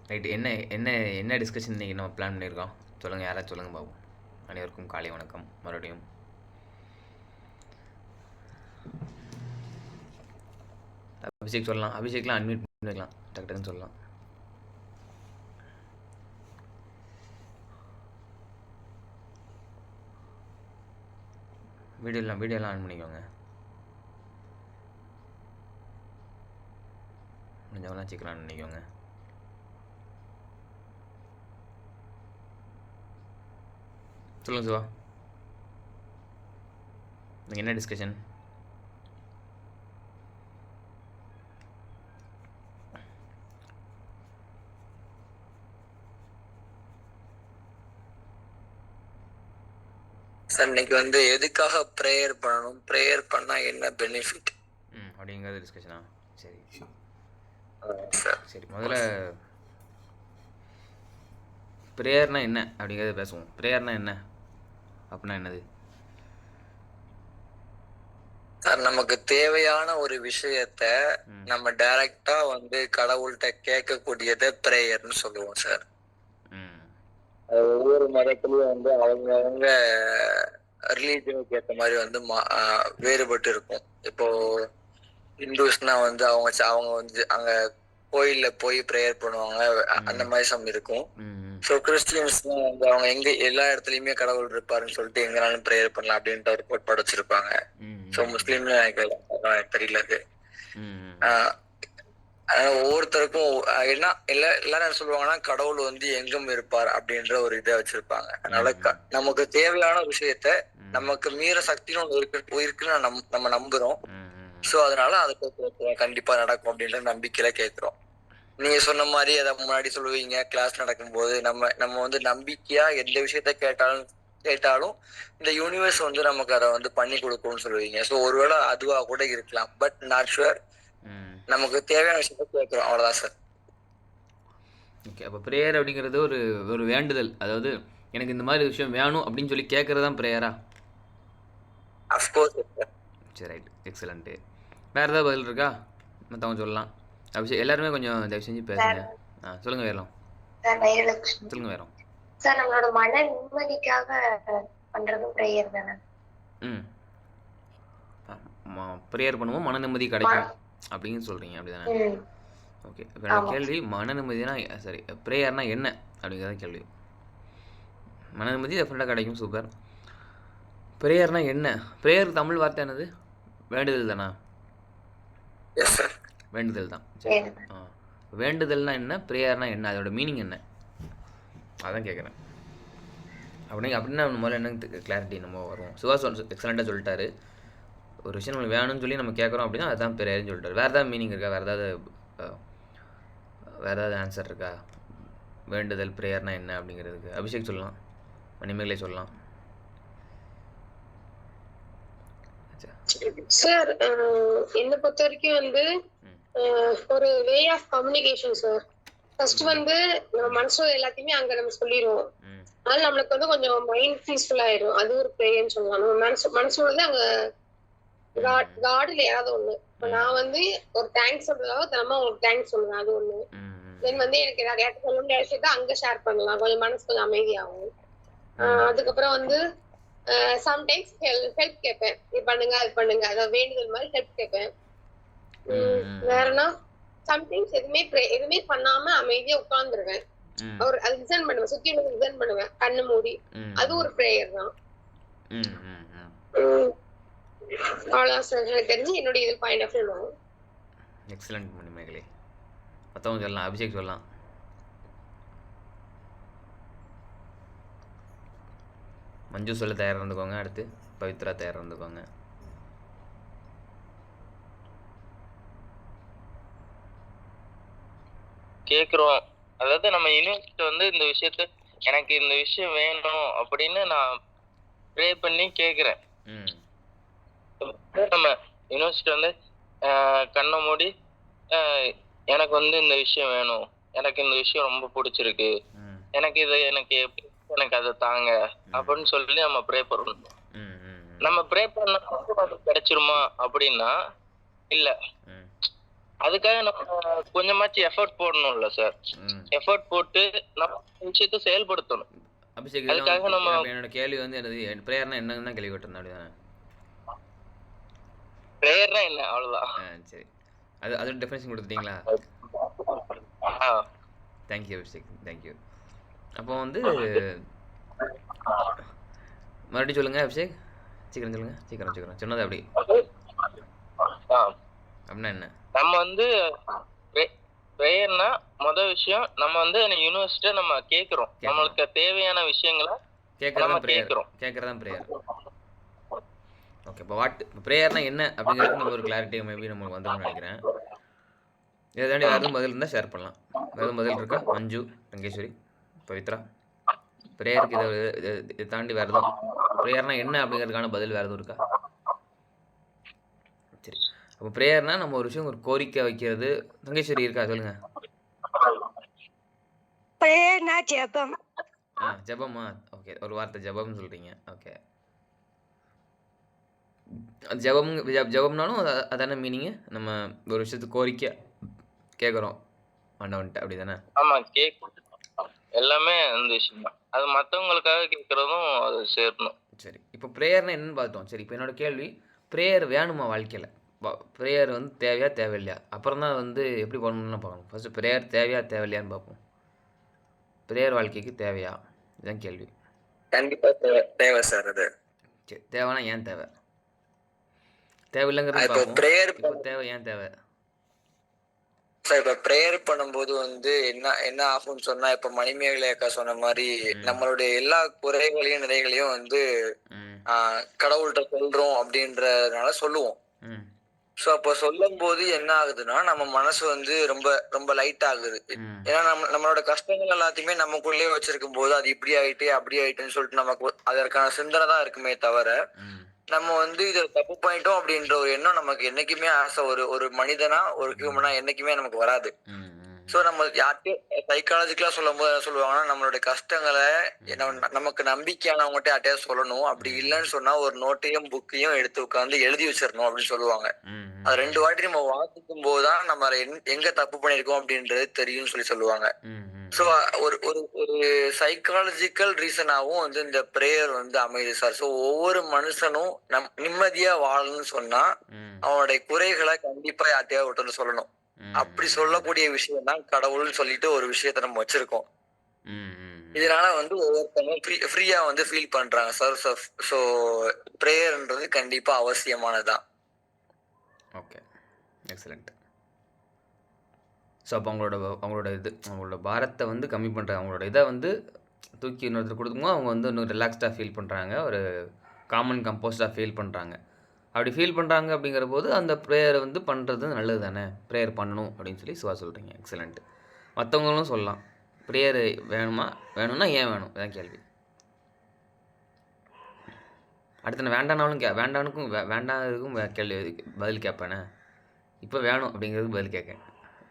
Right. என்ன என்ன என்ன டிஸ்கஷன் இன்றைக்கி நம்ம பிளான் பண்ணியிருக்கோம்? சொல்லுங்கள், யாராவது சொல்லுங்கள் பாபு. அனைவருக்கும் காலை வணக்கம் மறுபடியும். அபிஷேக் சொல்லலாம். அபிஷேக்லாம் அட்மிட் பண்ணிக்கலாம், டக்கு டக்குன்னு சொல்லலாம். வீடியோலாம் ஆன் பண்ணிக்கோங்க. முடிஞ்சவங்களாம் சீக்கிரம் ஆன் பண்ணிக்கோங்க. சொல்லுங்கள் சிவா, நீங்கள் என்ன டிஸ்கஷன்? சார் இன்னைக்கு எதுக்காக ப்ரேயர் பண்ணணும், ப்ரேயர் பண்ணா என்ன பெனிஃபிட் அப்படிங்கிறது டிஸ்கஷனா? சரி சரி, முதல்ல ப்ரேயர்னா என்ன அப்படிங்கிறத பேசுவோம். ப்ரேயர்னா என்ன அப்படின்னா என்னது சார்? நமக்கு தேவையான ஒரு விஷயத்த நம்ம டைரக்டா கடவுள்கிட்ட கேட்கக்கூடியதை ப்ரேயர்னு சொல்லுவோம் சார். ஒவ்வொரு மதத்துலயும் அவங்க ரிலீஜனுக்கு ஏற்ற மாதிரி வேறுபட்டு இருக்கும். இப்போ இந்துஸ்னா அவங்க அங்க கோயில்ல போய் ப்ரேயர் பண்ணுவாங்க, அந்த மாதிரி சம் இருக்கும். ஸோ கிறிஸ்டியன்ஸ்னா அவங்க எங்க எல்லா இடத்துலயுமே கடவுள் இருப்பாருன்னு சொல்லிட்டு எங்கனாலும் ப்ரேயர் பண்ணலாம் அப்படின்ற ஒரு கோட்பாடு வச்சிருப்பாங்க. ஸோ முஸ்லீம்ல எனக்கு தெரியல அது. ஒவ்வொருத்தருக்கும் என்ன எல்லாரும் என்ன சொல்லுவாங்கன்னா, கடவுள் எங்கும் இருப்பார் அப்படின்ற ஒரு இதை வச்சிருப்பாங்க. அதனால நமக்கு தேவையான விஷயத்த நமக்கு மீற சக்தின்னு ஒன்று இருக்குன்னு நம்ம நம்புறோம். ஸோ அதனால அதை கண்டிப்பா நடக்கும் அப்படின்ற நம்பிக்கையில கேட்கிறோம். நீங்க சொன்ன மாதிரி அதை முன்னாடி சொல்லுவீங்க, கிளாஸ் நடக்கும்போது நம்ம நம்பிக்கையா எந்த விஷயத்த கேட்டாலும் இந்த யூனிவர்ஸ் நமக்கு அதை பண்ணி கொடுக்கும்னு சொல்லுவீங்க. ஸோ ஒருவேளை அதுவா கூட இருக்கலாம், பட் நாட் ஷுவர். நமக்கு தேவையான விஷயத்த கேட்கிறோம், அவ்வளவுதான் சார். ஓகே, அப்போ ப்ரேயர் அப்படிங்கிறது ஒரு ஒரு வேண்டுதல். அதாவது எனக்கு இந்த மாதிரி விஷயம் வேணும் அப்படின்னு சொல்லி கேட்கறது தான் ப்ரேயரா? அஃப்கோர்ஸ். சரி, ரைட், எக்ஸலண்ட்டு. வேறு ஏதாவது பதில் இருக்கா? மற்றவங்க சொல்லலாம். அபிஷேக் எல்லாருமே கொஞ்சம் தயவு செஞ்சு பேசுங்க. சொல்லுங்கள் வேறலாம். சொல்லுங்கள் வேறோம். சார், நம்மளோட மன நிம்மதிக்காக பண்றது ப்ரேயர் தானே? ப்ரேயர் பண்ணுவோம், மன நிம்மதி கிடைக்கும் அப்படின்னு சொல்கிறீங்க, அப்படி தானே? ஓகே, இப்போ என்னோட கேள்வி மன நிம்மதினா சரி, ப்ரேயர்னா என்ன அப்படிங்கிறத கேள்வி. மன நிம்மதி டெஃபினட்டாக கிடைக்கும், சூப்பர். ப்ரேயர்னா என்ன? ப்ரேயருக்கு தமிழ் வார்த்தை என்னது? வேண்டுதல் தானா? வேண்டுதல் தான். சரி, வேண்டுதல்னா என்ன, ப்ரேயர்னா என்ன, அதோட மீனிங் என்ன, அதான் கேட்குறேன். அப்படின்னா முதல்ல என்ன கிளாரிட்டி நம்ம வருவோம். சிவா எக்ஸலண்ட்டாக சொல்லிட்டாரு. ஒரு விஷயம் நம்மளுக்கு வேணும்னு சொல்லி நம்ம கேட்குறோம் அப்படின்னா அதுதான் ப்ரேயர்னு சொல்லிட்டாரு. வேறு ஏதாவது மீனிங் இருக்கா? வேறு ஏதாவது ஆன்சர் இருக்கா? வேண்டுதல் ப்ரேயர்னா என்ன அப்படிங்கிறதுக்கு அபிஷேக் சொல்லலாம், மணிமேகலை சொல்லலாம். சார், என்ன பொறுத்த வரைக்கும் ஒரு way of communication sir. First நம்ம மனசுல எல்லாத்தையுமே அங்க நம்ம சொல்லிடுவோம். அதனால நம்மளுக்கு கொஞ்சம் மைண்ட் பீஸ்ஃபுல் ஆயிடும். அது ஒரு ப்ரேயர்னு சொல்லலாம். நம்ம மனசோட அங்க காடுல யாராவது ஒண்ணு. இப்ப நான் ஒரு தேங்க்ஸ் சொல்றதாக தினமும் உங்களுக்கு தேங்க்ஸ் சொல்லுவேன், அது ஒண்ணு. தென் எனக்கு நிறைய சொல்ல முடியாத விஷயத்த அங்க ஷேர் பண்ணலாம், கொஞ்சம் மனசு கொஞ்சம் அமைதியாகும். அதுக்கப்புறம் சம்டைம்ஸ் ஹெல்ப் கேட்பேன், இது பண்ணுங்க அது பண்ணுங்க, அதாவது வேண்டுதல் மாதிரி ஹெல்ப் கேட்பேன். வேறனா சம்டைம்ஸ் எதுவுமே பண்ணாம அமைதியா உட்கார்ந்துருவேன். அது லிசன் பண்ணுவேன், சுத்தி லிசன் பண்ணுவேன் கண்ணு மூடி. அது ஒரு ப்ரேயர் தான். அவ்வளவுதான் சார் எனக்கு தெரிஞ்சு என்னுடைய இது point of view. Excellent Manimekalai. மற்றவங்க சொல்லலாம், அபிஷேக் சொல்லலாம். மஞ்சு சொல்ல தயாராக இருந்துக்கோங்க. அடுத்து பவித்ரா தயாராக இருந்துக்கோங்க. கேக்குறோம். அதாவது நம்ம யூனிவர்சிட்டி இந்த விஷயத்த எனக்கு இந்த விஷயம் வேணும் அப்படின்னு நான் ப்ரே பண்ணி கேக்குறேன். நம்ம யூனிவர்சிட்டி கண்ணை மூடி எனக்கு இந்த விஷயம் வேணும், எனக்கு இந்த விஷயம் ரொம்ப பிடிச்சிருக்கு, எனக்கு எனக்கு அதை தாங்க அப்படின்னு சொல்லி நம்ம ப்ரே பண்ணணும். நம்ம ப்ரே பண்ண கிடைச்சிருமா அப்படின்னா இல்ல. அதுக்காக நம்ம கொஞ்சமாச்சும் எஃபர்ட் போடணும்ல சார். ம் எஃபர்ட் போட்டு நம்ம விஷயத்தை செயல்படுத்தணும். அபிஷேக் இதெல்லாம் அதுக்காக நம்ம அப்ப என்னோட கேள்வி வந்து என்னது ப்ரேயர்னா என்னன்னு தான் கேள்விப்பட்டிருந்தேன் அப்படிதானே? ப்ரேயர்னா என்ன அவ்வளவுதான். சரி அதோட டெஃபினேஷன் கொடுத்துட்டீங்களா? ஆ, தேங்க்யூ அபிஷேக், தேங்க்யூ. அப்போ வந்து மறுபடியும் சொல்லுங்க அபிஷேக், சீக்கிரம் சொல்லுங்க, சீக்கிரம் சொன்னது அப்படி ஆ. அப்படின்னா என்ன? நம்ம வந்து ப்ரேயர்னா முதல் விஷயம் நம்ம வந்து யூனிவர்சிட்டியை நம்ம கேட்கிறோம். நம்மளுக்கு தேவையான விஷயங்களை நம்ம கேட்கிறோம். கேட்கறதான் ப்ரேயர். ஓகே, இப்போ ப்ரேயர்னா என்ன அப்படிங்கிறது நம்ம ஒரு கிளாரிட்டி மேபி நம்மளுக்கு வந்துடும் நினைக்கிறேன். இதை தாண்டி வேறு எதுவும் பதில் இருந்தால் ஷேர் பண்ணலாம். வேறு எதுவும் பதில் இருக்கா? மஞ்சு, ரங்கேஸ்வரி, பவித்ரா, ப்ரேயருக்கு இதை தாண்டி வேறு எதுவும் ப்ரேயர்னா என்ன அப்படிங்கிறதுக்கான பதில் வேறு எதுவும் இருக்கா? சரி, அப்போ ப்ரேயர்னா நம்ம ஒரு விஷயம் ஒரு கோரிக்கை வைக்கிறது. ரங்கேஸ்வரி இருக்கா? சொல்லுங்க. ப்ரேயர்னா ஜெபம். ஜெபமா? ஓகே, ஒரு வார்த்தை ஜெபம்னு சொல்கிறீங்க. ஓகே, அது ஜெபம்னாலும் அதான மீனிங்கு. நம்ம ஒரு விஷயத்துக்கு கோரிக்கை கேட்குறோம் ஆண்டவன்ட்ட, அப்படி தானே? ஆமா, எல்லாமே அந்த விஷயம் தான். அது மற்றவங்களுக்காக கேட்கறதும் அது சேரணும். சரி, இப்போ ப்ரேயர்னா என்னன்னு பார்த்தோம். சரி, இப்போ என்னோட கேள்வி, ப்ரேயர் வேணுமா வாழ்க்கையில்? ப்ரேயர் வந்து தேவையா தேவையில்லையா? அப்புறம் தான் வந்து எப்படி பண்ணணும்னு பார்க்கணும். ஃபஸ்ட்டு ப்ரேயர் தேவையா தேவையில்லையான்னு பார்ப்போம். ப்ரேயர் வாழ்க்கைக்கு தேவையா? இதுதான் கேள்வி. கண்டிப்பா தேவை சார். அது சரி, தேவைன்னா ஏன் தேவை? தேவையில்லைங்கிறது இப்போ பார்ப்போம். ப்ரேயர் இப்போ தேவை ஏன் தேவை? சார், இப்ப ப்ரேயர் பண்ணும்போது வந்து என்ன ஆகும்னு சொன்னா, இப்ப மணிமேகலை அக்கா சொன்ன மாதிரி நம்மளுடைய எல்லா குறைகளையும் நிறைகளையும் வந்து கடவுள்கிட்ட சொல்றோம் அப்படின்றதுனால சொல்லுவோம். ஸோ அப்போ சொல்லும் போது என்ன ஆகுதுன்னா, நம்ம மனசு வந்து ரொம்ப ரொம்ப லைட் ஆகுது. ஏன்னா நம்மளோட கஷ்டங்கள் எல்லாத்தையுமே நமக்குள்ளேயே வச்சிருக்கும் போது அது இப்படி ஆயிட்டு அப்படி ஆயிட்டுன்னு சொல்லிட்டு நமக்கு அதற்கான சிந்தனை தான் இருக்குமே தவிர, நம்ம வந்து இதை தப்பு பண்ணிட்டோம் அப்படின்ற ஒரு எண்ணம் நமக்கு என்னைக்குமே ஆசை ஒரு மனிதனா ஒரு ஹியூமனா என்னைக்குமே நமக்கு வராது. ஸோ நம்ம யார்ட்டையும் சைக்காலஜிக்கலா சொல்லும் போது என்ன சொல்லுவாங்கன்னா, நம்மளுடைய கஷ்டங்களை நமக்கு நம்பிக்கையானவங்ககிட்ட யார்ட்டையாவது சொல்லணும். அப்படி இல்லைன்னு சொன்னா ஒரு நோட்டையும் புக்கையும் எடுத்து உட்காந்து எழுதி வச்சிடணும் அப்படின்னு சொல்லுவாங்க. அது 2 வாட்டி நம்ம வாசிக்கும் போதுதான் நம்ம எங்க தப்பு பண்ணிருக்கோம் அப்படின்றது தெரியும்னு சொல்லுவாங்க. ஸோ ஒரு ஒரு ஒரு சைக்காலஜிக்கல் ரீசனாவும் வந்து இந்த ப்ரேயர் வந்து அமையுது சார். ஸோ ஒவ்வொரு மனுஷனும் நிம்மதியா வாழணும்னு சொன்னா அவனுடைய குறைகளை கண்டிப்பா யார்ட்டையாவது ஒருத்தர் சொல்லணும். அப்படி சொல்லக்கூடிய விஷயம் தான் கடவுள்னு சொல்லிட்டு ஒரு விஷயத்த நம்ம வச்சிருக்கோம். இதனால வந்து ஒவ்வொருத்தவங்க ஃப்ரீயா வந்து ஃபீல் பண்றாங்க சார். ஸோ ப்ரேயர்ன்றது கண்டிப்பா அவசியமானதுதான். Okay, excellent. ஸோ அப்போ அவங்களோட பாரத்தை வந்து கம்மி பண்ணுறாங்க. அவங்களோட இதை வந்து தூக்கி இன்னொருத்தர் கொடுக்கும்போது அவங்க வந்து இன்னும் ரிலாக்ஸ்டாக ஃபீல் பண்ணுறாங்க, ஒரு காமன் கம்போஸ்டாக ஃபீல் பண்ணுறாங்க. அப்படி ஃபீல் பண்ணுறாங்க அப்படிங்கிற போது அந்த ப்ரேயரை வந்து பண்ணுறது நல்லது தானே. ப்ரேயர் பண்ணணும் அப்படின்னு சொல்லி சிவா சொல்கிறீங்க. எக்ஸலண்ட். மற்றவங்களும் சொல்லலாம், ப்ரேயர் வேணும்னா ஏன் வேணும்? இதான் கேள்வி. அடுத்து நான் வேண்டானுக்கும் வேண்டாததுக்கும் கேள்வி பதில் கேட்பேனே. இப்போ வேணும் அப்படிங்கிறதுக்கு பதில் கேட்கேன்.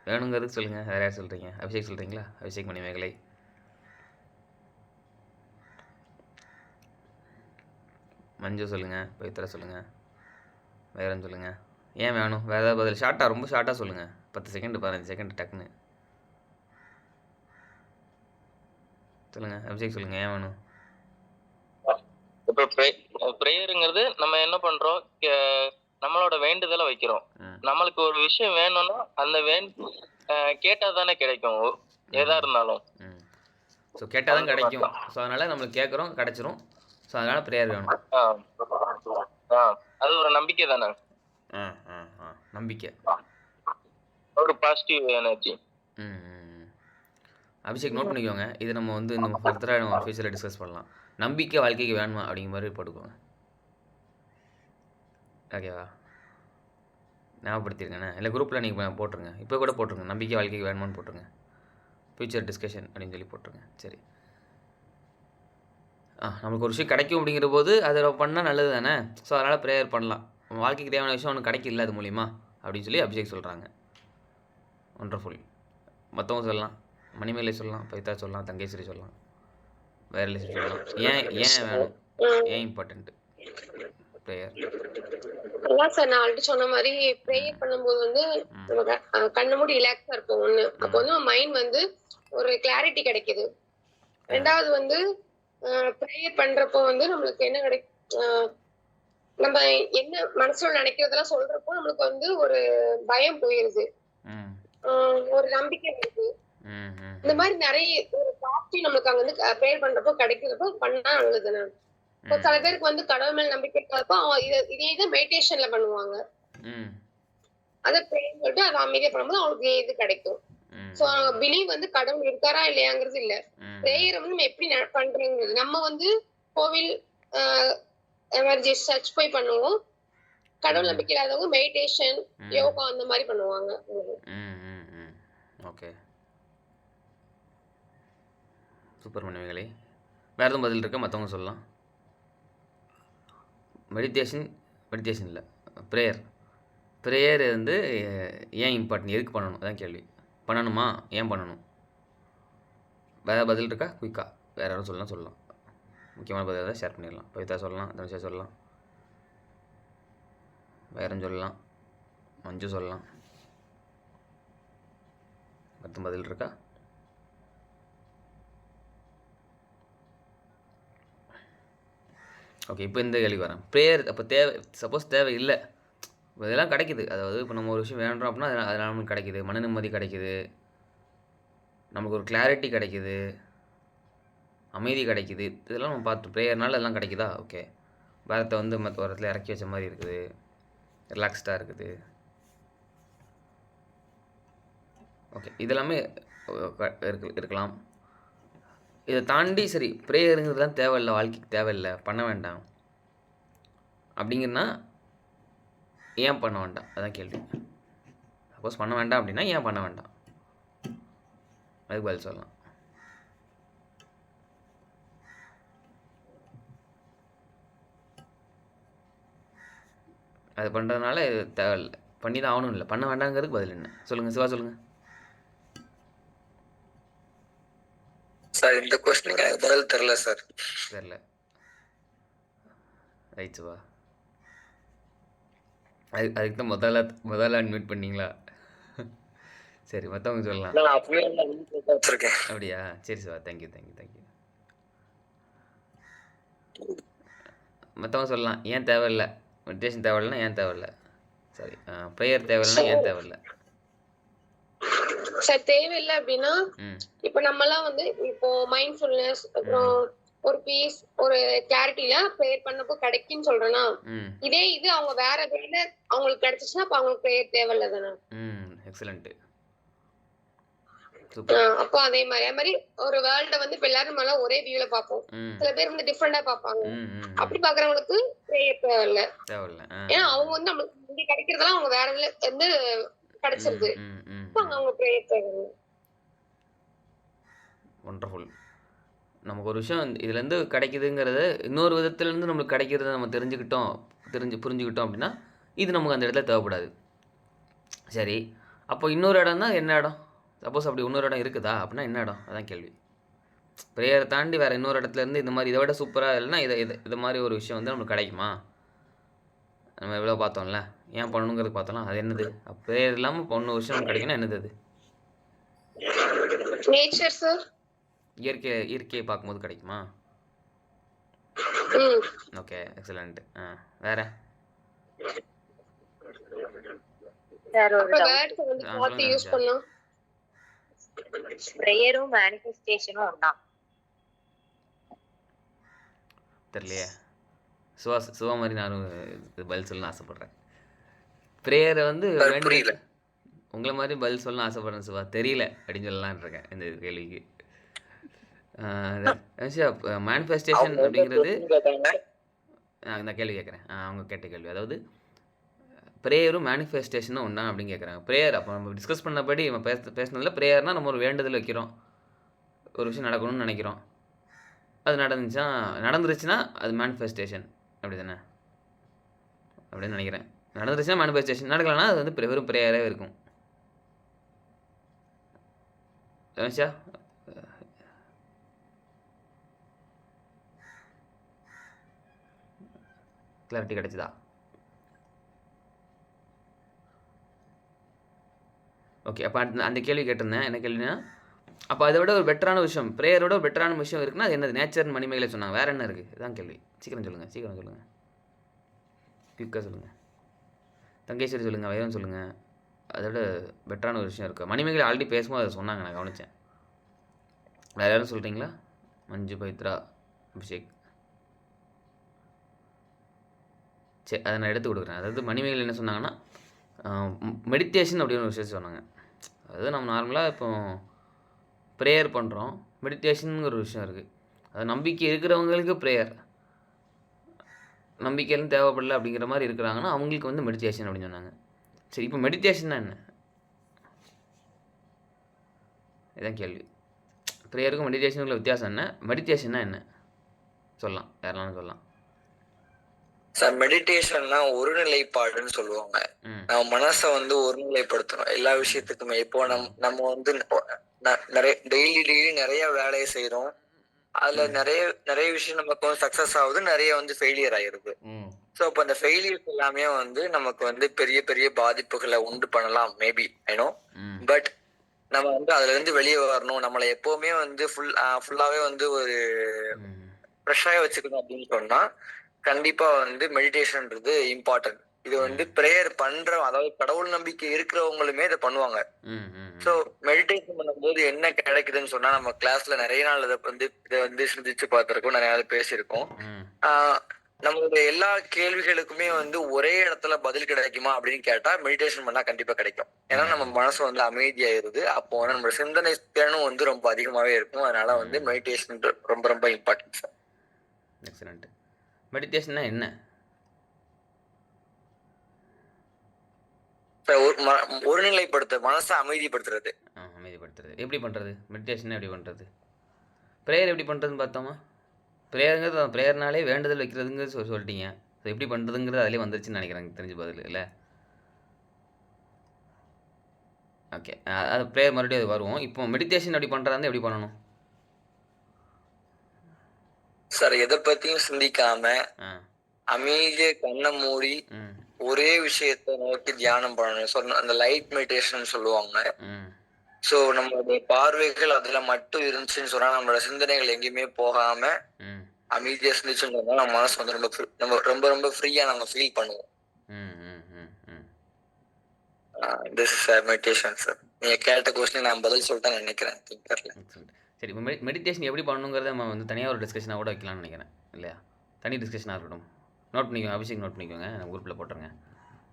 வேணுங்கிறதுக்கு சொல்லுங்கள். வேறு யார் சொல்கிறீங்க? அபிஷேக் சொல்கிறீங்களா? அபிஷேக் மணிமேகலை, மஞ்சு சொல்லுங்கள், பவித்ரா சொல்லுங்கள், வேறன்னு சொல்லுங்கள். ஏன் வேணும்? வேறு ஏதாவது பதில் ஷார்ட்டாக, ரொம்ப ஷார்ட்டாக சொல்லுங்கள். 10 செகண்ட் 15 செகண்ட் டக்குன்னு சொல்லுங்கள். அபிஷேக் சொல்லுங்கள், ஏன் வேணும்? இப்போ ப்ரேயருங்கிறது நம்ம என்ன பண்றோம், நம்மளோட வேண்டுதலை வைக்கிறோம். நம்மளுக்கு ஒரு விஷயம் வேணும்னா அந்த கேட்டா தானே கிடைக்கும், எதா இருந்தாலும். ஸோ கேட்டால் தான் கிடைக்கும். ஸோ அதனால் நம்மளுக்கு கேட்குறோம், கிடைச்சிரும். ஸோ அதனால் ப்ரேயர் வேணும். அது ஒரு நம்பிக்கை தானே. நம்பிக்கை, ஒரு பாசிட்டிவ் எனர்ஜி. அபிஷேக் நோட் பண்ணிக்கோங்க. இது நம்ம வந்து நம்ம ஃபர்தராக நம்ம ஃபியூச்சரில் டிஸ்கஸ் பண்ணலாம். நம்பிக்கை வாழ்க்கைக்கு வேணுமா அப்படிங்கிற மாதிரி போட்டுக்கோங்க. ஓகேவா? ஞாபகப்படுத்திருக்கேண்ணே. இல்லை குரூப்பில் நீங்கள் போட்டுருங்க, இப்போ கூட போட்டுருங்க. நம்பிக்கை வாழ்க்கைக்கு வேணுமான்னு போட்டுருங்க. ஃபியூச்சர் டிஸ்கஷன் அப்படின்னு சொல்லி போட்டுருங்க. சரி, நம்மளுக்கு ஒரு விஷயம் கிடைக்கும் அப்படிங்கிற போது அதை பண்ணால் நல்லது தானே. ஸோ அதனால் ப்ரேயர் பண்ணலாம். நம்ம வாழ்க்கைக்கு தேவையான விஷயம் ஒன்று கிடைக்கல அது மூலிமா அப்படின்னு சொல்லி அபிஷேக் சொல்கிறாங்க. ஒண்டர்ஃபுல். மற்றவங்க சொல்லலாம், மணிமேகலை சொல்லலாம், பவித்ரா சொல்லலாம், தங்கேஸ்வரி சொல்லலாம், வைரலேஸ்வரி சொல்லலாம். ஏன் வேணும், ஏன் இம்பார்ட்டன்ட்டு ப்ரேயர்? அதான் சார் நான் ஆல்ரெடி சொன்ன மாதிரி ப்ரேயர் பண்ணும்போது வந்து நம்ம கண்ணை மூடி ரிலாக்ஸா இருப்போம் ஒண்ணு. அப்போ வந்து மைண்ட் வந்து ஒரு கிளாரிட்டி கிடைக்குது. ரெண்டாவது வந்து ப்ரேயர் பண்றப்போ வந்து நம்மளுக்கு என்ன கிடைக்கும், நம்ம என்ன மனசுல நினைக்கிறதெல்லாம் சொல்றப்போ நம்மளுக்கு வந்து ஒரு பயம் போயிருது, ஒரு நம்பிக்கை வருது. இந்த மாதிரி நிறைய ஒரு பாசிட்டிவ் நம்மளுக்கு அங்க வந்து ப்ரேயர் பண்றப்போ கிடைக்கிறப்போ பண்ணா நல்லதுன்னு. இப்போ சில பேருக்கு வந்து கடவுள் மேல நம்பிக்கை இருக்கப்போ இதே இதை மெடிடேஷன்ல பண்ணுவாங்க. அதை ப்ரேயர் சொல்லிட்டு அதை அமைதியா பண்ணும்போது அவங்களுக்கு இது கிடைக்கும். சோ பிலீவ் வந்து கடவுள் இருக்காரா இல்லையாங்கிறது இல்ல, ப்ரேயரை வந்து நம்ம எப்படி பண்றோங்கிறது. நம்ம வந்து கோவில் சர்ச் போய் பண்ணுவோம். கடவுள் நம்பிக்கை இல்லாதவங்க மெடிடேஷன், யோகா அந்த மாதிரி பண்ணுவாங்க. ஓகே, சூப்பர் மனைவிகளே. வேறு எதுவும் பதில் இருக்கா? மற்றவங்க சொல்லலாம். மெடிடேஷன் இல்லை, ப்ரேயர் வந்து ஏன் இம்பார்ட்டன்ட், எதுக்கு பண்ணணும், அதான் கேள்வி. பண்ணணுமா, ஏன் பண்ணணும்? வேறு பதில் இருக்கா? குயிக்காக வேறு யாரும் சொல்லலாம். முக்கியமான பதில் ஏதாவது ஷேர் பண்ணிடலாம். பவிதா சொல்லலாம், தனுஷா சொல்லலாம், வேறும் சொல்லலாம், மஞ்சு சொல்லலாம். மற்ற பதில் இருக்கா? ஓகே, இப்போ இந்த கேள்வி வரேன். ப்ரேயர் அப்போ சப்போஸ் தேவை இல்லை, இதெல்லாம் கிடைக்குது. அதாவது இப்போ நம்ம ஒரு விஷயம் வேண்டுறோம் அப்படின்னா அதனால் நமக்கு கிடைக்குது, மன நிம்மதி கிடைக்குது, நமக்கு ஒரு கிளாரிட்டி கிடைக்குது, அமைதி கிடைக்குது. இதெல்லாம் நம்ம பார்த்து ப்ரேயர்னால எல்லாம் கிடைக்குதா? ஓகே, பாரத்தை வந்து மற்ற ஒரு இடத்துல இறக்கி வச்ச மாதிரி இருக்குது, ரிலாக்ஸ்டாக இருக்குது. ஓகே, இதெல்லாமே இருக்கலாம். இதை தாண்டி சரி ப்ரேயருங்கிறதுலாம் தேவையில்லை, வாழ்க்கைக்கு தேவையில்லை, பண்ண வேண்டாம் அப்படிங்கன்னா ஏன் பண்ண வேண்டாம், அதான் கேள்வி. சப்போஸ் பண்ண வேண்டாம் அப்படின்னா ஏன் பண்ண வேண்டாம், அதுக்கு பதில் சொல்லலாம். அது பண்ணுறதுனால இது தேவையில்லை, பண்ணி தான் ஆகணும் இல்லை, பண்ண வேண்டாங்கிறதுக்கு பதில் என்ன? சொல்லுங்கள் சிவா, சொல்லுங்கள் சார். இந்த கொஸ்டினுக்கு எனக்கு பதில் தெரியல சார். தெரில, ரைட் சிவா. அதுக்கு தான் முதல்ல அட்மிட் பண்ணீங்களா? சரி, மற்றவங்க சொல்லலாம். அப்படியா? சரி சிவா, தேங்க்யூ. மற்றவங்க சொல்லலாம், ஏன் தேவையில்லை, மெடிடேஷன் தேவையில்லைன்னா ஏன் தேவையில்லை, சரி ப்ரேயர் தேவையில்லைன்னா ஏன் தேவையில்லை. சார் தேவையில்லை அப்படின்னா இப்ப நம்ம எல்லாம் வந்து இப்போ மைண்ட்ஃபுல்னஸ், அப்புறம் ஒரு பீஸ், ஒரு கிளாரிட்டில ப்ரேயர் பண்ணப்போ கிடைக்குன்னு சொல்றேன்னா, இதே இது அவங்க வேற வேலை அவங்களுக்கு கிடைச்சிச்சுன்னா அப்ப அவங்களுக்கு ப்ரேயர் தேவையில்லை தானே? எக்ஸலண்ட். அப்போ அதே மாதிரி ஒரு வேர்ல்ட வந்து இப்ப எல்லாரும் மேல ஒரே வியூல பார்ப்போம், சில பேர் வந்து டிஃபரெண்டா பார்ப்பாங்க. அப்படி பாக்குறவங்களுக்கு ப்ரேயர் தேவையில்லை. ஏன்னா அவங்க வந்து நம்மளுக்கு இங்க கிடைக்கிறதெல்லாம் அவங்க வேற இதுல வந்து கிடைச்சிருது, அவங்க ப்ரேயர் தேவையில்லை. ஒண்டர்ஃபுல். நமக்கு ஒரு விஷயம் இதுலேருந்து கிடைக்குதுங்கிறது இன்னொரு விதத்துலேருந்து நம்மளுக்கு கிடைக்கிறத நம்ம புரிஞ்சுக்கிட்டோம் அப்படின்னா இது நமக்கு அந்த இடத்துல தேவைப்படாது. சரி, அப்போ இன்னொரு இடம் தான் என்ன இடம்? சப்போஸ் அப்படி இன்னொரு இடம் இருக்குதா அப்படின்னா என்ன இடம், அதான் கேள்வி. ப்ரேயரை தாண்டி வேறு இன்னொரு இடத்துலேருந்து இந்த மாதிரி இதை விட சூப்பராக இல்லைன்னா இது மாதிரி ஒரு விஷயம் வந்து நம்மளுக்கு கிடைக்குமா? நம்ம எவ்வளோ பார்த்தோம்ல, ஏன் பண்ணணுங்கிறது பார்த்தோம்ல, அது என்னது? ப்ரேயர் இல்லாமல் இன்னொரு விஷயம் கிடைக்குன்னா என்னது? அது நேச்சர் சார். இயற்கையை பார்க்கும்போது கிடைக்குமா? Okay, excellent. வேற ப்ரேயரும் மேனிஃபெஸ்டேஷனும் ஒண்ணா? தெரியலையே. சுவா மாதிரி நானும் பதில் சொல்லணும்னு ஆசைப்படுறேன். ப்ரேயரை வந்து உங்களை மாதிரி பதில் சொல்லணும்னு ஆசைப்படுறேன் சிவா, தெரியல அப்படின்னு சொல்லலான் இருக்கேன் இந்த கேள்விக்கு. மேனிஃபெஸ்டேஷன் அப்படிங்கிறது நான் கேள்வி கேட்குறேன், அவங்க கேட்ட கேள்வி. அதாவது ப்ரேயரும் மேனிஃபெஸ்டேஷனும் ஒன்றா அப்படின்னு கேட்குறாங்க. ப்ரேயர் அப்போ நம்ம டிஸ்கஸ் பண்ணபடி நம்ம பேசுனதில் ப்ரேயர்னால் நம்ம ஒரு வேண்டுதல் வைக்கிறோம், ஒரு விஷயம் நடக்கணும்னு நினைக்கிறோம், அது நடந்துருச்சுன்னா அது மேனிஃபெஸ்டேஷன், அப்படி தானே? அப்படின்னு நினைக்கிறேன். நடந்துருச்சுன்னா மேனிஃபெஸ்டேஷன், நடக்கலைன்னா அது வந்து வெறும் ப்ரேயராகவே இருக்கும். தனுஷா, கிளாரிட்டி கிடைச்சதா? ஓகே. அப்போ அந்த கேள்வி கேட்டிருந்தேன். என்ன கேள்வினா, அப்போ அதை விட ஒரு பெட்டரான விஷயம், ப்ரேயரோட ஒரு பெட்டரான விஷயம் இருக்குன்னா அது என்னது? நேச்சர் மணிமேகலை சொன்னாங்க. வேறு என்ன இருக்குது? இதுதான் கேள்வி. சீக்கிரம் சொல்லுங்கள். குயிக்காக சொல்லுங்கள். தங்கேஸ்வரி சொல்லுங்கள், வைரம் சொல்லுங்கள். அதை விட பெட்டரான ஒரு விஷயம் இருக்குது. மணிமேகலை ஆல்ரெடி பேசும்போது அதை சொன்னாங்க, நான் கவனித்தேன். வேறு யாரும் சொல்கிறீங்களா? மஞ்சு, பவித்ரா, அபிஷேக். சரி, அதை நான் எடுத்து கொடுக்குறேன். அதாவது மணிமேகலை என்ன சொன்னாங்கன்னா, மெடிடேஷன் அப்படின்னு ஒரு விஷயம் சொன்னாங்க. அதாவது நம்ம நார்மலாக இப்போ ப்ரேயர் பண்ணுறோம், மெடிடேஷனுங்கிற ஒரு விஷயம் இருக்குது. அது நம்பிக்கை இருக்கிறவங்களுக்கு ப்ரேயர், நம்பிக்கையிலும் தேவைப்படல அப்படிங்கிற மாதிரி இருக்கிறாங்கன்னா அவங்களுக்கு வந்து மெடிடேஷன் அப்படின்னு சொன்னாங்க. சரி, இப்போ மெடிடேஷன்னா என்ன? இதான் கேள்வி. ப்ரேயருக்கும் மெடிடேஷனுக்குள்ள வித்தியாசம் என்ன? மெடிடேஷன்னா என்ன சொல்லலாம், யாரெல்லாம் சொல்லலாம். சார், மெடிடேஷன்னா ஒருநிலைப்பாடுன்னு சொல்லுவாங்க. நம்ம மனசை வந்து ஒருநிலைப்படுத்தணும் எல்லா விஷயத்துக்குமே. இப்போ நம்ம வந்து நிறைய டெய்லி நிறைய வேலையை செய்யறோம். அதுல நிறைய விஷயம் நமக்கு வந்து சக்சஸ் ஆகுது, நிறைய வந்து ஃபெயிலியர் ஆயிருது. ஸோ அப்போ அந்த ஃபெயிலியர்ஸ் எல்லாமே வந்து நமக்கு வந்து பெரிய பெரிய பாதிப்புகளை உண்டு பண்ணலாம் மேபி, ஐனோ. பட் நம்ம வந்து அதுல இருந்து வெளியே வரணும், நம்மளை எப்பவுமே வந்து ஃபுல்லாவே வந்து ஒரு ஃப்ரெஷ்ஷாக வச்சுக்கணும் அப்படின்னு சொன்னா கண்டிப்பா வந்து மெடிடேஷன்ன்றது இம்பார்ட்டன்ட். இது வந்து ப்ரேயர் பண்ற, அதாவது கடவுள் நம்பிக்கை இருக்கிறவங்களுமே இதை பண்ணுவாங்க. ஸோ மெடிடேஷன் பண்ணும்போது என்ன கிடைக்குதுன்னு சொன்னா, நம்ம கிளாஸ்ல நிறைய நாள் இதை வந்து சிந்திச்சு பார்த்திருக்கோம், நிறைய நாள் பேசியிருக்கோம். நம்மளுடைய எல்லா கேள்விகளுக்குமே வந்து ஒரே இடத்துல பதில் கிடைக்குமா அப்படின்னு கேட்டா மெடிடேஷன் பண்ணா கண்டிப்பா கிடைக்கும். ஏன்னா நம்ம மனசு வந்து அமைதியாயிருது. அப்போ வந்து நம்ம சிந்தனை திறனும் வந்து ரொம்ப அதிகமாவே இருக்கும். அதனால வந்து மெடிடேஷன் ரொம்ப ரொம்ப இம்பார்ட்டன்ட் சார். எக்ஸலண்ட். மெடிடேஷன்னா என்ன? ஒருநிலைப்படுத்த, மனசை அமைதிப்படுத்துறது. அமைதிப்படுத்துறது எப்படி பண்ணுறது? மெடிடேஷன் எப்படி பண்ணுறது? ப்ரேயர் எப்படி பண்ணுறதுன்னு பார்த்தோமா? ப்ரேயருங்கிறது, ப்ரேயர்னாலே வேண்டுதல் வைக்கிறதுங்கிறது சொல்லிட்டீங்க. ஸோ எப்படி பண்ணுறதுங்கிறது அதிலே வந்துருச்சுன்னு நினைக்கிறேன், தெரிஞ்சு பதில் இல்லை. ஓகே, அது ப்ரேயர் மறுபடியும் அது வருவோம். இப்போ மெடிடேஷன் எப்படி பண்ணுறாங்க, எப்படி பண்ணணும் சார்? எதை பற்றியும் சிந்திக்காம அமைதியை கண்ணை மூடி ஒரே விஷயத்தை நோக்கி தியானம் பண்ணணும். அந்த லைட் மெடிடேஷன் சொல்லுவாங்க. ஸோ நம்மளுடைய பார்வைகள் அதுல மட்டும் இருந்துச்சுன்னு சொன்னா, நம்மளோட சிந்தனைகள் எங்கேயுமே போகாம அமைதியா சிந்திச்சுன்னு சொன்னா நம்ம மனசு வந்து நம்ம ரொம்ப ரொம்ப ஃப்ரீயா நம்ம ஃபீல் பண்ணுவோம். This is meditation sir. நீங்க கேட்ட கொஸ்டின் நான் பதில் சொல்லிட்டேன்னு நினைக்கிறேன். சரி, இப்போ மெடிடேஷன் எப்படி பண்ணணுங்கிறத நம்ம வந்து தனியாக ஒரு டிஸ்கஷனாக கூட வைக்கலாம்னு நினைக்கிறேன், இல்லையா? தனி டிஸ்கஷனாக இருக்கட்டும். நோட் பண்ணிக்கோங்க, அபிஷேக் நோட் பண்ணிக்கோங்க, நம்ம குரூப்பில் போட்டுருங்க.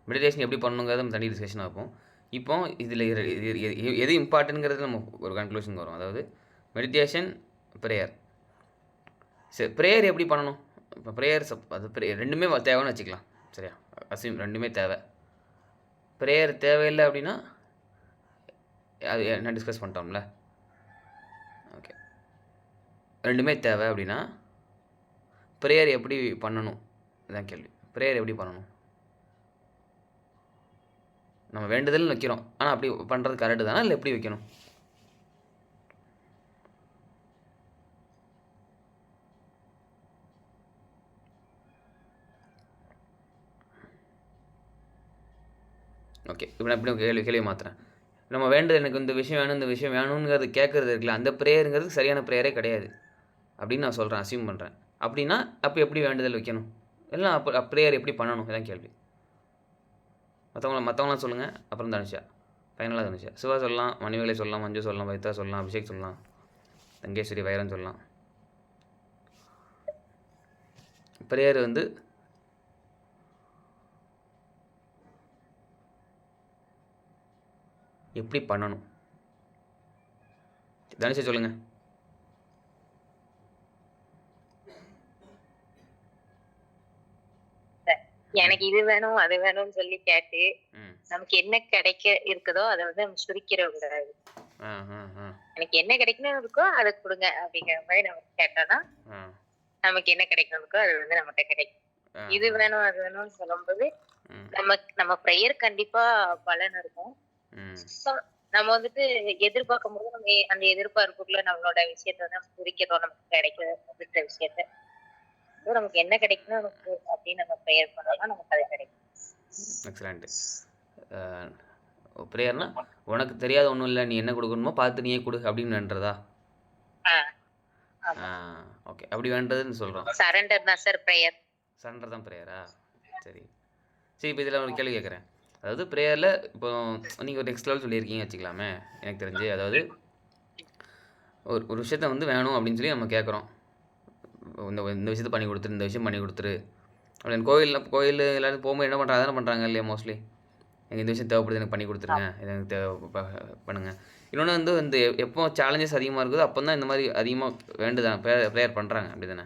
மெடிடேஷன் எப்படி பண்ணணுங்கிறத நம்ம தனி டிஸ்கஷனாக வைப்போம். இப்போ இதில் எது இம்பார்ட்டன்ட்ங்கிறது நம்ம ஒரு கன்க்ளூஷன் வரும். அதாவது மெடிடேஷன், ப்ரேயர். சரி, ப்ரேயர் எப்படி பண்ணணும்? இப்போ ப்ரேயர் அது ரெண்டுமே தேவைன்னு வச்சுக்கலாம், சரியா? அசிம் ரெண்டுமே தேவை. ப்ரேயர் தேவையில்லை அப்படின்னா அது என்ன டிஸ்கஸ் பண்ணிட்டோம்ல. ஓகே, ரெண்டுமே தேவை அப்படின்னா ப்ரேயர் எப்படி பண்ணணும் இதுதான் கேள்வி. ப்ரேயர் எப்படி பண்ணணும்? நம்ம வேண்டுதல் வைக்கிறோம், ஆனால் அப்படி பண்ணுறது கரெக்டு தானே, இல்லை எப்படி வைக்கணும்? ஓகே, இப்போ நான் இப்படி கேள்வி மாற்றுறேன். நம்ம வேண்டுதல், எனக்கு இந்த விஷயம் வேணும், இந்த விஷயம் வேணுங்கிறது கேட்குறது இருக்குல்ல, அந்த ப்ரேயருங்கிறது சரியான ப்ரேயரே கிடையாது அப்படின்னு நான் சொல்கிறேன், அசியூம் பண்ணுறேன். அப்படின்னா அப்போ எப்படி வேண்டுதல் வைக்கணும், எல்லாம் அப்போ ப்ரேயர் எப்படி பண்ணணும், இதான் கேள்வி. மற்றவங்களாம் சொல்லுங்கள். அப்புறம் தனுஷா, ஃபைனலாக தனுஷா. சிவா சொல்லலாம், மணிமேகலை சொல்லலாம், மஞ்சு சொல்லலாம், வைத்தா சொல்லலாம், அபிஷேக் சொல்லலாம், தங்கேஸ்வரி, வைரம் சொல்லலாம். ப்ரேயர் வந்து எப்படி பண்ணணும், தனுஷா சொல்லுங்கள். எனக்கு இது வேணும் அது வேணும்னு சொல்லி கேட்டு நமக்கு என்ன கிடைக்க இருக்குதோ அதை வந்து நம்ம சுருக்கிற கூடாது. எனக்கு என்ன கிடைக்கணும் இருக்கோ அதை கொடுங்க அப்படிங்கிற மாதிரி நம்ம கேட்டோம்னா நமக்கு என்ன கிடைக்கணும் இருக்கோ அது வந்து நம்மகிட்ட கிடைக்கும். இது வேணும் அது வேணும்னு சொல்லும்போது நம்ம ப்ரேயர் கண்டிப்பா பலன் இருக்கும். நம்ம வந்துட்டு எதிர்பார்க்கும் போது நம்ம அந்த எதிர்பார்ப்புக்குள்ள நம்மளோட விஷயத்த வந்து நம்ம சுருக்கிறோம், நமக்கு கிடைக்கிற விஷயத்த. நமக்கு என்ன கிடைக்கணும் நமக்கு அப்படின்னு நம்ம ப்ரேயர் பண்ணோம்னா நமக்கு அது கிடைக்கும். எக்ஸலண்ட். ப்ரேயர்னா உனக்கு தெரியாத ஒன்றும் இல்லை, நீ என்ன கொடுக்கணுமோ பார்த்து நீயே கொடு அப்படின்னு வேண்டதா? ஓகே, அப்படி வேண்டதுன்னு சொல்கிறோம். சரண்டர் தான் சார் ப்ரேயர். சரண்டர் தான் ப்ரேயரா? சரி சரி. இப்போ இதில் ஒரு கேள்வி கேட்குறேன். அதாவது ப்ரேயரில் இப்போ நீங்கள் ஒரு நெக்ஸ்ட் லெவல் சொல்லியிருக்கீங்க வச்சுக்கலாமே, எனக்கு தெரிஞ்சு. அதாவது ஒரு விஷயத்த வந்து வேணும் அப்படின்னு சொல்லி நம்ம கேட்குறோம். இந்த விஷயத்த பண்ணி கொடுத்துரு, இந்த விஷயம் பண்ணி கொடுத்துரு அப்படின்னு. கோயில் எல்லோரும் போகும்போது என்ன பண்ணுறாங்க, அதானே பண்ணுறாங்க இல்லையா மோஸ்ட்லி. எனக்கு இந்த விஷயம் தேவைப்படுது, எனக்கு பண்ணி கொடுத்துருங்க, எனக்கு பண்ணுங்கள். இன்னொன்று வந்து இந்த எப்போ சேலஞ்சஸ் அதிகமாக இருக்குதோ அப்போ தான் இந்த மாதிரி அதிகமாக வேண்டுதான் ப்ரேயர் பண்ணுறாங்க, அப்படி தானே?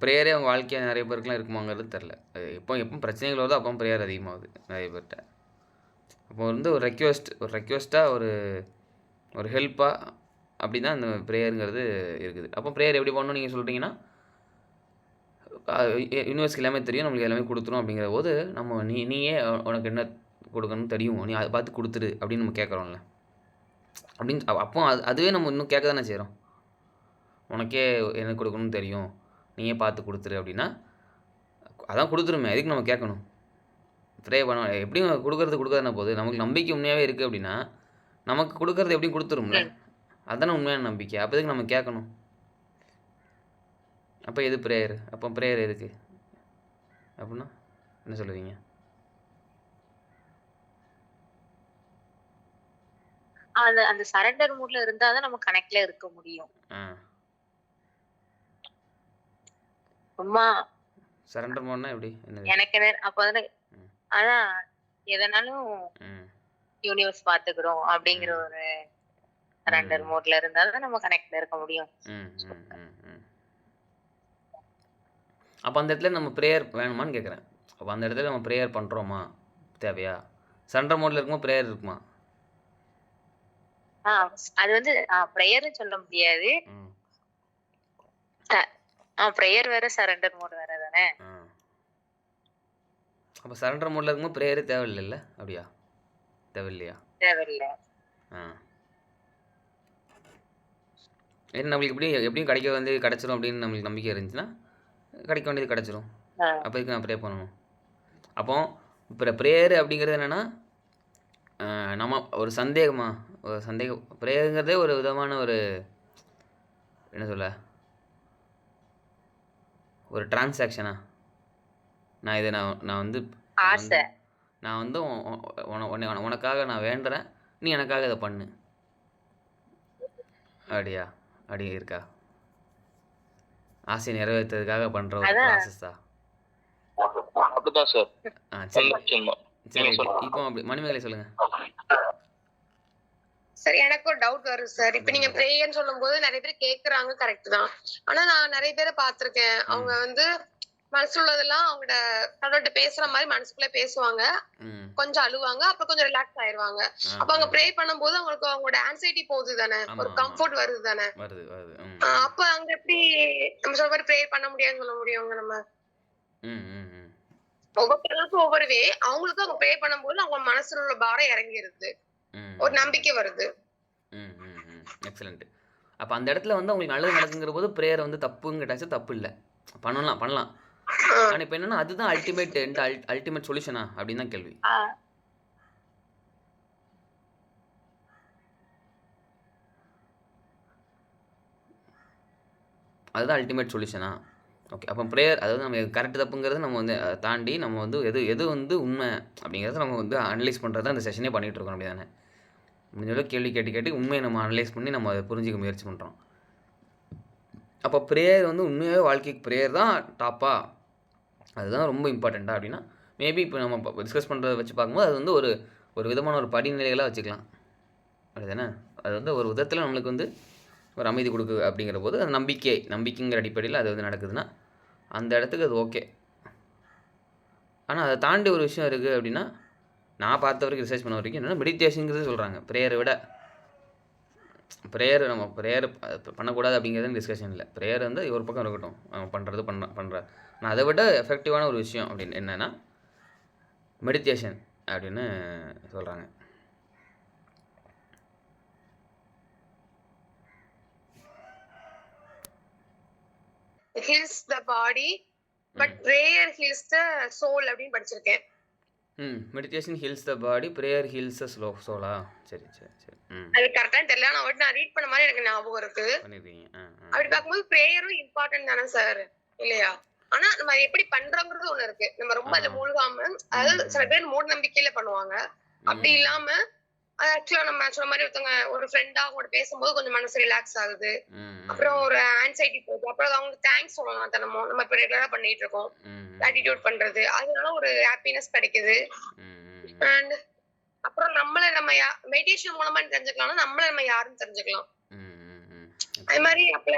ப்ரேயரே அவங்க வாழ்க்கையாக நிறைய பேருக்குலாம் இருக்குமாங்கிறது தெரில. எப்போ பிரச்சனைகள் வருதோ அப்போ ப்ரேயர் அதிகமாகுது நிறைய பேர்கிட்ட. அப்போ வந்து ஒரு ரெக்வெஸ்ட்டாக ஒரு ஹெல்ப்பாக அப்படி தான் இந்த ப்ரேயருங்கிறது இருக்குது. அப்போ ப்ரேயர் எப்படி பண்ணணும் நீங்கள் சொல்கிறீங்கன்னா, யூனிவர்ஸ்க்கு எல்லாமே தெரியும், நம்மளுக்கு எல்லாமே கொடுத்துரும் அப்படிங்கிற போது நம்ம நீயே உனக்கு என்ன கொடுக்கணும்னு தெரியும், நீ அதை பார்த்து கொடுத்துரு அப்படின்னு நம்ம கேட்குறோம்ல. அப்படின்னு அப்போ அதுவே நம்ம இன்னும் கேட்க தானே செய்கிறோம். உனக்கே என்ன கொடுக்கணும்னு தெரியும், நீயே பார்த்து கொடுத்துரு அப்படின்னா அதான் கொடுத்துருமே, எதுக்கு நம்ம கேட்கணும்? ப்ரே பண்ண எப்படியும் கொடுக்கறதுனா போது நமக்கு நம்பிக்கை உண்மையாகவே இருக்குது அப்படின்னா நமக்கு கொடுக்கறது எப்படியும் கொடுத்துரும்ல. அதுதானே உண்மையான நம்பிக்கை. அப்போ எதுக்கு நம்ம கேட்கணும்? அப்போ எது ப்ரேயர்? அப்போ ப்ரேயர் எதுக்கு அப்படின்னா என்ன சொல்லுவீங்க? அந்த சரண்டர் மூட்ல இருந்தா தான் நம்ம கனெக்ட்ல இருக்க முடியும். அம்மா சரண்டர் மோட்னா எப்படி? எனக்கு அப்ப வந்து அதான் எதனாலும் யூனிவர்ஸ் பாத்துக்கிறோம் அப்படிங்கிற ஒரு சரண்டர் மோட்ல இருந்தா தான் நம்ம கனெக்ட்ல இருக்க முடியும். அப்போ அந்த இடத்துல நம்ம ப்ரேயர் வேணுமான்னு கேட்குறேன். அப்போ அந்த இடத்துல நம்ம ப்ரேயர் பண்ணுறோமா, தேவையா? சரண்டர் மோட்ல இருக்குமா ப்ரேயர் இருக்குமா? அது வந்து ப்ரேயர்னு சொல்ல முடியாது. ப்ரேயர் வேற சரண்டர் மோட் வேற தானே. அப்போ சரண்டர் மோட்ல இருக்கும்போது ப்ரேயரே தேவையில்லைல்ல? அப்படியா? தேவையில்லையா? தேவையில்லை. ஏன்னா நம்மளுக்கு எப்படியும் கிடச்சிரும் அப்படின்னு நம்மளுக்கு நம்பிக்கை இருந்துச்சுன்னா கிடைக்க வேண்டியது கிடச்சிரும். அப்போ இதுக்கு நான் ப்ரே பண்ணணும். அப்போ இப்போ ப்ரேயர் அப்படிங்கிறது என்னென்னா நம்ம ஒரு சந்தேகம் ப்ரேயருங்கிறதே ஒரு விதமான ஒரு என்ன சொல்ல, ஒரு டிரான்சாக்ஷனா. நான் இதை நான் வந்து உனக்காக நான் வேண்டுறேன், நீ எனக்காக இதை பண்ணு, அப்படியா? அப்படி இருக்கா? ஆசையை நிறைவேற்றுறதுக்காக பண்ணுற ஒரு ப்ராசஸா? அப்படிதான் சார். சரி சரி. இப்போ அப்படி மணிமேகலை சொல்லுங்க. சார் எனக்கு ஒரு டவுட் வருது சார். இப்ப நீங்க ப்ரேயர்னு சொல்லும் போது நிறைய பேர் கேக்குறாங்க, கரெக்ட் தான். ஆனா நான் நிறைய பேரை பாத்திருக்கேன், அவங்க வந்து மனசுல உள்ளதெல்லாம் அவங்களோட கடவுள்கிட்ட பேசுற மாதிரி மனசுக்குள்ள பேசுவாங்க, கொஞ்சம் அழுவாங்க, அப்புறம் கொஞ்சம் ரிலாக்ஸ் ஆயிருவாங்க. அப்ப அவங்க ப்ரே பண்ணும்போது அவங்களுக்கு அவங்களோட ஆன்சைட்டி போகுது தானே, ஒரு கம்ஃபர்ட் வருது தானே. அப்ப அங்க எப்படி நம்ம சொல்ற மாதிரி ப்ரே பண்ண முடியாதுன்னு சொல்ல முடியுங்க? நம்ம ஒவ்வொருத்தருக்கும் ஒவ்வொரு வே, அவங்களுக்கு அவங்க ப்ரே பண்ணும்போது அவங்க மனசுல உள்ள பாரம் இறங்கிருது, ஒரு நம்பிக்கை வருது. எக்ஸலண்ட். அப்போ அந்த இடத்துல வந்து உங்களுக்கு நல்லது நடக்குங்கிற போது ப்ரேயர் வந்து தப்புன்னு கேட்டாச்சு, தப்பு இல்லை, பண்ணலாம். ஆனால் இப்போ என்னன்னா அதுதான் அல்டிமேட் சொல்யூஷனா அப்படின்னு தான் கேள்வி. அதுதான் அல்டிமேட் சொல்யூஷனா? ஓகே. அப்போ ப்ரேயர் அதாவது நம்ம கரெக்ட் தப்புங்கிறது நம்ம வந்து தாண்டி நம்ம வந்து எது வந்து உண்மை அப்படிங்கிறத நம்ம வந்து அனலைஸ் பண்ணுறது தான் அந்த செஷனே பண்ணிகிட்டு இருக்கோம், அப்படி தானே? முடிஞ்சளவு கேள்வி கேட்டு உண்மையை நம்ம அனலைஸ் பண்ணி நம்ம அதை புரிஞ்சிக்க முயற்சி பண்ணுறோம். அப்போ ப்ரேயர் வந்து உண்மையாகவே வாழ்க்கைக்கு ப்ரேயர் தான் டாப்பா, அதுதான் ரொம்ப இம்பார்ட்டண்ட்டாக அப்படின்னா மேபி இப்போ நம்ம டிஸ்கஸ் பண்ணுறத வச்சு பார்க்கும்போது அது வந்து ஒரு விதமான ஒரு படிநிலைகளாக வச்சுக்கலாம், அப்படி தானே? அது வந்து ஒரு விதத்தில் நம்மளுக்கு வந்து ஒரு அமைதி கொடுக்கு அப்படிங்கிற போது அது நம்பிக்கைங்கிற அடிப்படையில் அது வந்து நடக்குதுன்னா அந்த இடத்துக்கு அது ஓகே. ஆனால் அதை தாண்டி ஒரு விஷயம் இருக்குது அப்படின்னா நான் பார்த்த வரைக்கும் ரிசர்ச் பண்ண வரைக்கும் என்னென்னா மெடிடேஷனுங்கிறது சொல்கிறாங்க. ப்ரேயரை விட நம்ம ப்ரேயர் பண்ணக்கூடாது அப்படிங்கிறது டிஸ்கஷன் இல்லை. ப்ரேயர் வந்து ஒரு பக்கம் இருக்கட்டும், பண்ணுற நான் அதை விட எஃபெக்டிவான ஒரு விஷயம் அப்படின்னு என்னென்னா மெடிடேஷன் அப்படின்னு சொல்கிறாங்க. Heals the body but prayer heals the soul அப்படின்னு படிச்சிருக்கேன். Meditation heals the body, prayer heals the சோலா. சரி சரி சரி. அது கரெக்டான்னு தெரியல. நான் ரீட் பண்ண மாதிரி எனக்கு ஞாபகம் இருக்கு. பண்ணிருக்கீங்க. அப்படி பார்க்கும்போது ப்ரேயரும் இம்பார்ட்டன்ட் தானே சார், இல்லையா? ஆனா நம்ம எப்படி பண்றோங்கிறது ஒண்ணு இருக்கு. நம்ம ரொம்ப அதுல மூழ்காம, அதாவது சில பேர் மூட நம்பிக்கையில பண்ணுவாங்க. அப்படி இல்லாம ஆக்சுவலா நம்ம சொன்ன மாதிரி ஒரு ஃப்ரெண்டா அவங்க பேசும்போது கொஞ்சம் மனசு ரிலாக்ஸ் ஆகுது. அப்புறம் ஒரு ஆன்சைட்டி போகுது. அப்புறம் அவங்களுக்கு தேங்க்ஸ் சொல்லலாம் தினமும். நம்ம இப்ப ரெகுலரா பண்ணிட்டு இருக்கோம் ஆட்டிடியூட் பண்றது, அதனால ஒரு ஹாப்பினஸ் கிடைக்குது. அண்ட் அப்புறம் நம்ம மெடிடேஷன் மூலமா தெரிஞ்சுக்கலாம், நம்ம யாருன்னு தெரிஞ்சுக்கலாம். அது மாதிரி அப்ப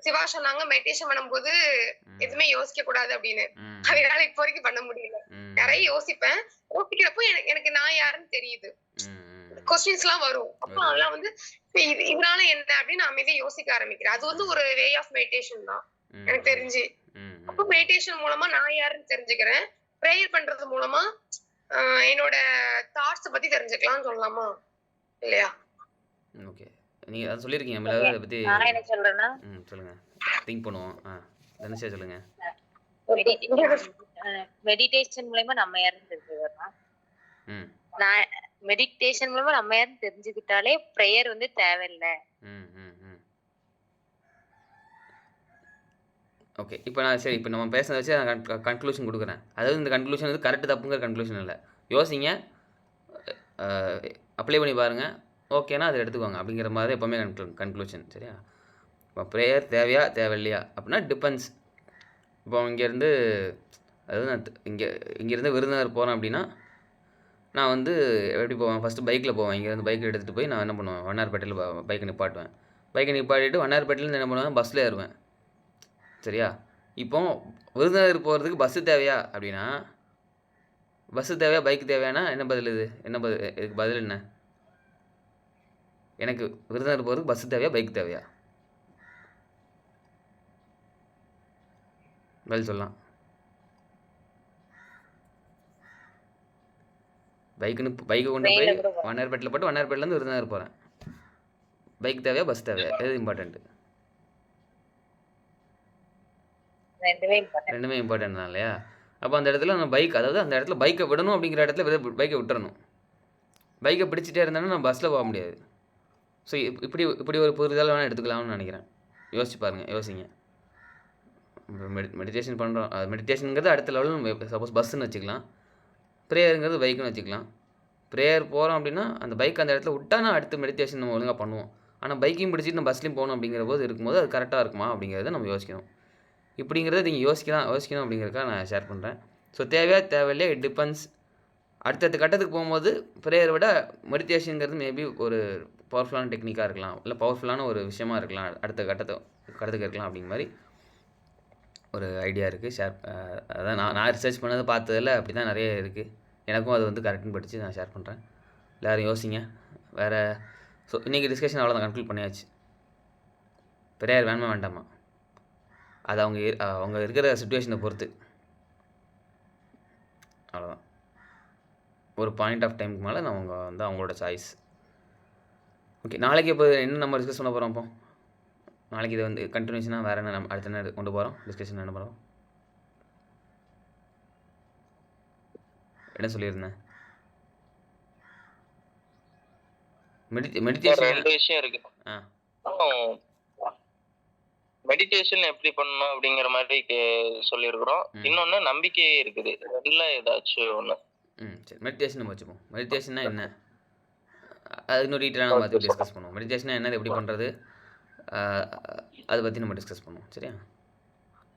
சிவா சொன்னாங்க மெடிடேஷன் பண்ணும்போது எதுவுமே யோசிக்க கூடாது அப்படின்னு. அதனால இப்போ வரைக்கும் பண்ண முடியல. நிறைய யோசிப்பேன். யோசிக்கிறப்போ எனக்கு நான் யாருன்னு தெரியுது. கொஸ்டின்ஸ் எல்லாம் வரும். அப்போ அதெல்லாம் வந்து இதனால என்ன அப்படின்னு நான் அமைதியா யோசிக்க ஆரம்பிக்கிறேன். அது வந்து ஒரு வே ஆஃப் மெடிடேஷன் தான் எனக்கு தெரிஞ்சு. அப்போ மெடிடேஷன் மூலமா நான் யாருன்னு தெரிஞ்சுக்கிறேன். ப்ரேயர் பண்றது மூலமா என்னோட தாட்ஸ் பத்தி தெரிஞ்சுக்கலாம்னு சொல்லலாமா, இல்லையா? ஓகே, நீங்கள் அதை சொல்லியிருக்கீங்க நம்மளால அதை பற்றி. நான் என்ன சொல்றேன்னா, சொல்லுங்கள், திங்க் பண்ணுவோம். தனுஷா சொல்லுங்கள். மெடிடேஷன் மூலமா நம்ம யாருன்னு தெரிஞ்சுக்கிறோம். நான் மெடிடேஷன் மூலமா நம்ம யாருன்னு தெரிஞ்சுக்கிட்டாலே ப்ரேயர் வந்து தேவையில்லை. ஓகே, இப்போ நம்ம பேசுனதை வச்சு நான் கன்க்ளூஷன் கொடுக்குறேன். அதாவது இந்த கன்க்ளூஷன் வந்து கரெக்டு தப்புங்கிற கன்க்ளூஷன் இல்லை. யோசிங்க, அப்ளை பண்ணி பாருங்கள். ஓகேனா அதை எடுத்துக்கோங்க அப்படிங்கிற மாதிரி எப்போவுமே கன்க்ளூஷன். சரியா? இப்போ ப்ரேயர் தேவையா தேவையில்லையா அப்படின்னா டிபெண்ட்ஸ். இப்போ இங்கேருந்து, அதாவது நான் இங்கேருந்து விருதுநகர் போகிறேன் அப்படின்னா நான் வந்து எப்படி போவேன்? ஃபஸ்ட்டு பைக்கில் போவேன். இங்கேருந்து பைக் எடுத்துகிட்டு போய் நான் என்ன பண்ணுவேன், வண்ணாரப்பேட்டையில் பைக்கை நிப்பாட்டுவேன். பைக்கை நிப்பாட்டிட்டு வண்ணாரப்பேட்டையிலேருந்து என்ன பண்ணுவேன், பஸ்ஸில் ஏறுவேன். சரியா? இப்போ விருதுநகர் போகிறதுக்கு பஸ்ஸு தேவையா அப்படின்னா, பஸ்ஸு தேவையா பைக் தேவையானா என்ன பதில்? இதுக்கு பதில் என்ன? எனக்கு விருதுநகர் போகிறதுக்கு பஸ்ஸு தேவையா பைக் தேவையா? பதில் சொல்லலாம். பைக்கை கொண்டு போய் வண்ணாரப்பேட்டையில் போட்டு வண்ணாரப்பேட்டிலேருந்து விருதுநகர் போகிறேன். பைக் தேவையா பஸ் தேவையா? எது இம்பார்ட்டண்ட்டு? ரெண்டுமே இம்பார்ட்டன்ட் தான் இல்லையா? அப்போ அந்த இடத்துல நம்ம அதாவது அந்த இடத்துல பைக்கை விடணும் அப்படிங்கிற இடத்துல பைக்கை விட்டுறணும். பைக்கை பிடிச்சிட்டே இருந்தேன்னா நம்ம பஸ்ஸில் போக முடியாது. ஸோ இப்படி ஒரு புரிதல் வேணால் எடுத்துக்கலாம்னு நினைக்கிறேன். யோசிச்சு பாருங்கள், யோசிங்க. மெடிடேஷன் பண்ணுறோம், மெடிடேஷனுங்கிறது அடுத்த லெவலில் நம்ம சப்போஸ் பஸ்ஸுன்னு வச்சுக்கலாம். ப்ரேயருங்கிறது பைக்குன்னு வச்சுக்கலாம். ப்ரேயர் போகிறோம் அப்படின்னா அந்த பைக் அந்த இடத்துல விட்டா நான் அடுத்த மெடிடேஷன் நம்ம ஒழுங்காக பண்ணுவோம். ஆனால் பைக்கையும் பிடிச்சிட்டு நம்ம பஸ்லையும் போகணும் அப்படிங்கிற போது இருக்கும்போது அது கரெக்டாக இருக்குமா அப்படிங்கிறத நம்ம யோசிக்கணும். இப்படிங்கிறத நீங்கள் யோசிக்கணும் அப்படிங்கிறதுக்காக நான் ஷேர் பண்ணுறேன். ஸோ தேவையா தேவையில்லையா இட் டிபெண்ட்ஸ். அடுத்தடுத்த கட்டத்துக்கு போகும்போது ப்ரேயரை விட மெடிடேஷனுங்கிறது மேபி ஒரு பவர்ஃபுல்லான டெக்னிக்காக இருக்கலாம், இல்லை பவர்ஃபுல்லான ஒரு விஷயமா இருக்கலாம், அடுத்த கட்டத்துக்கு இருக்கலாம் அப்படிங்கிற மாதிரி ஒரு ஐடியா இருக்குது. அதான் நான் ரிசர்ச் பண்ணதை பார்த்ததில் அப்படி தான் நிறைய இருக்குது. எனக்கும் அது வந்து கரெக்டுன்னு படித்து நான் ஷேர் பண்ணுறேன். எல்லோரும் யோசிங்க. வேறு ஸோ இன்றைக்கி டிஸ்கஷன் அவ்வளோதான், கன்க்ளூட் பண்ணியாச்சு. ப்ரேயர் வேணுமா வேண்டாமா அது அவங்க இருக்கிற சுச்சுவேஷனை பொறுத்து. அவ்வளோதான். ஒரு பாயிண்ட் ஆஃப் டைமுக்கு மேலே அவங்க வந்து அவங்களோட சாய்ஸ். ஓகே, நாளைக்கு இப்போ என்ன நம்ம டிஸ்கஸ் பண்ண போகிறோம்? இப்போ நாளைக்கு இது வந்து கண்டினியூஷனாக வேறு என்ன நம்ம அடுத்த என்ன கொண்டு போகிறோம்? டிஸ்கஷன் என்ன போகிறோம்? என்ன சொல்லியிருந்தேன்? மெடிடேஷன் ரெண்டு விஷயம் இருக்கு. மெடிடேஷன் எப்படி பண்ணணும் அப்படிங்கிற மாதிரி சொல்லியிருக்கிறோம். இன்னொன்று நம்பிக்கையே இருக்குது. ரெண்டுல ஏதாச்சும் ஒன்று. சரி, மெடிடேஷன் நம்ம வச்சுப்போம். மெடிடேஷன்னா என்ன, அது இன்னும் டீட்டெயிலாக நம்ம அதை டிஸ்கஸ் பண்ணுவோம். மெடிடேஷனா என்ன, எப்படி பண்ணுறது, அதை பற்றி நம்ம டிஸ்கஸ் பண்ணுவோம். சரியா?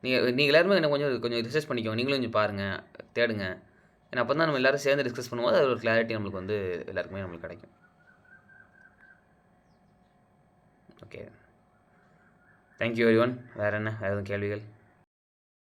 நீங்கள் எல்லாருமே என்ன கொஞ்சம் ரிசர்ச் பண்ணிக்கோங்க. நீங்களும் கொஞ்சம் பாருங்கள், தேடுங்க. ஏன்னா அப்போ தான் நம்ம எல்லோரும் சேர்ந்து டிஸ்கஸ் பண்ணும்போது அது ஒரு கிளாரிட்டி நம்மளுக்கு வந்து எல்லாருக்குமே நம்மளுக்கு கிடைக்கும். Okay, thank you everyone. வேறு எதுவும் கேள்விகள்?